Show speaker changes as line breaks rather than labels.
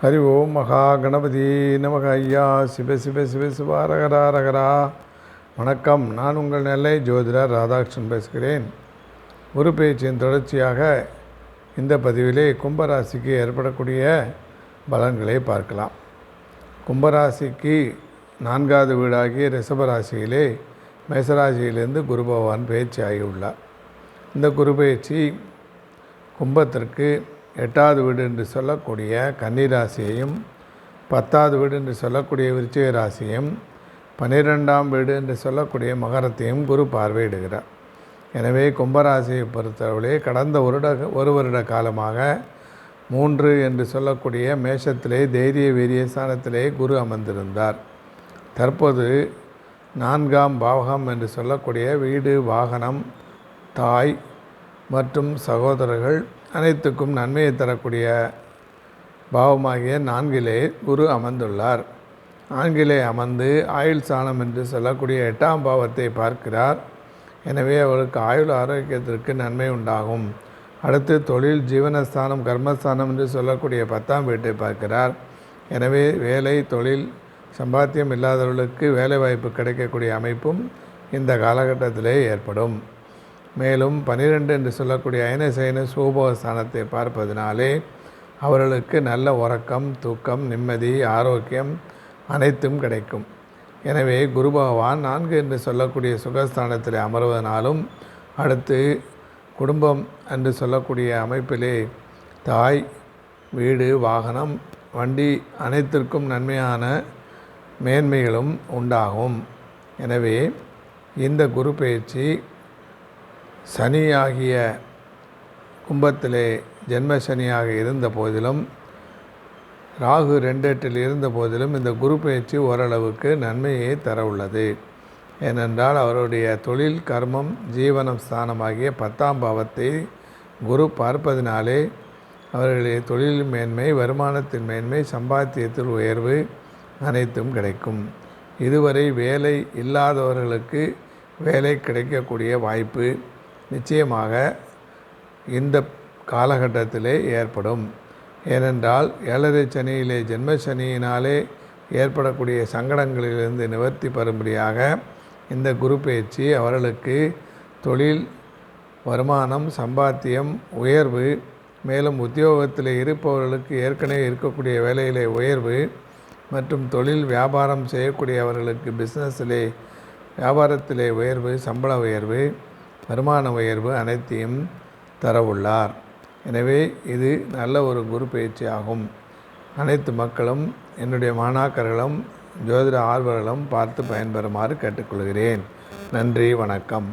ஹரி ஓம் மகா கணபதி நமக. ஐயா சிவ சிவ சிவ சிவாரகரா ரகரா. வணக்கம். நான் உங்கள் நெல்லை ஜோதிடர் ராதாகிருஷ்ணன் பேசுகிறேன். குரு பேச்சின் தொடர்ச்சியாக இந்த பதிவிலே கும்பராசிக்கு ஏற்படக்கூடிய பலன்களை பார்க்கலாம். கும்பராசிக்கு 4வது வீடாகிய ரிஷபராசியிலே மேசராசியிலிருந்து குரு பகவான் பயிற்சி ஆகியுள்ளார். இந்த குரு பயிற்சி கும்பத்திற்கு 8வது வீடு என்று சொல்லக்கூடிய கன்னிராசியையும் 10வது வீடு என்று சொல்லக்கூடிய விருச்சிக ராசியையும் 12ஆம் வீடு என்று சொல்லக்கூடிய மகரத்தையும் குரு பார்வையிடுகிறார். எனவே கும்பராசியை பொறுத்தவரை கடந்த ஒரு வருட காலமாக 3 என்று சொல்லக்கூடிய மேஷத்திலே தைரிய வீரிய ஸ்தானத்திலே குரு அமர்ந்திருந்தார். தற்போது 4ஆம் பாவகம் என்று சொல்லக்கூடிய வீடு, வாகனம், தாய் மற்றும் சகோதரர்கள் அனைத்துக்கும் நன்மையை தரக்கூடிய பாவமாகிய 4லே குரு அமர்ந்துள்ளார். 4லே அமர்ந்து ஆயுள் ஸ்தானம் என்று சொல்லக்கூடிய 8ஆம் பாவத்தை பார்க்கிறார். எனவே அவருக்கு ஆயுள் ஆரோக்கியத்திற்கு நன்மை உண்டாகும். அடுத்து தொழில், ஜீவனஸ்தானம், கர்மஸ்தானம் என்று சொல்லக்கூடிய 10ஆம் வீட்டை பார்க்கிறார். எனவே வேலை, தொழில், சம்பாத்தியம் இல்லாதவர்களுக்கு வேலை வாய்ப்பு கிடைக்கக்கூடிய அமைப்பும் இந்த காலகட்டத்திலே ஏற்படும். மேலும் 12 என்று சொல்லக்கூடிய அயனசயன சூபஸ்தானத்தை பார்ப்பதினாலே அவர்களுக்கு நல்ல உறக்கம், தூக்கம், நிம்மதி, ஆரோக்கியம் அனைத்தும் கிடைக்கும். எனவே குரு பகவான் 4 என்று சொல்லக்கூடிய சுகஸ்தானத்தில் அமர்வதனாலும் அடுத்து குடும்பம் என்று சொல்லக்கூடிய அமைப்பிலே தாய், வீடு, வாகனம், வண்டி அனைத்திற்கும் நன்மையான மேன்மைகளும் உண்டாகும். எனவே இந்த குரு பயிற்சி சனியாகிய கும்பத்திலே ஜென்ம சனியாக இருந்த போதிலும், ராகு 2 இருந்த போதிலும் இந்த குரு பயிற்சி ஓரளவுக்கு நன்மையை தர உள்ளது. ஏனென்றால் அவருடைய தொழில், கர்மம், ஜீவனம் ஸ்தானமாகிய 10ஆம் பாவத்தை குரு பார்ப்பதினாலே அவர்களுடைய தொழில் மேன்மை, வருமானத்தின் மேன்மை, சம்பாத்தியத்தில் உயர்வு அனைத்தும் கிடைக்கும். இதுவரை வேலை இல்லாதவர்களுக்கு வேலை கிடைக்கக்கூடிய வாய்ப்பு நிச்சயமாக இந்த காலகட்டத்திலே ஏற்படும். ஏனென்றால் 7.5 சனியிலே ஜென்ம சனியினாலே ஏற்படக்கூடிய சங்கடங்களிலிருந்து நிவர்த்தி பெறும்படியாக இந்த குரு பயிற்சி அவர்களுக்கு தொழில், வருமானம், சம்பாத்தியம், உயர்வு, மேலும் உத்தியோகத்தில் இருப்பவர்களுக்கு ஏற்கனவே இருக்கக்கூடிய வேலையிலே உயர்வு மற்றும் தொழில் வியாபாரம் செய்யக்கூடியவர்களுக்கு பிஸ்னஸிலே வியாபாரத்திலே உயர்வு, சம்பள உயர்வு, வருமான உயர்வு அனைத்தையும் தரவுள்ளார். எனவே இது நல்ல ஒரு குரு பயிற்சி ஆகும். அனைத்து மக்களும், என்னுடைய மாணாக்கர்களும், ஜோதிட ஆர்வலர்களும் பார்த்து பயன்பெறுமாறு கேட்டுக்கொள்கிறேன். நன்றி, வணக்கம்.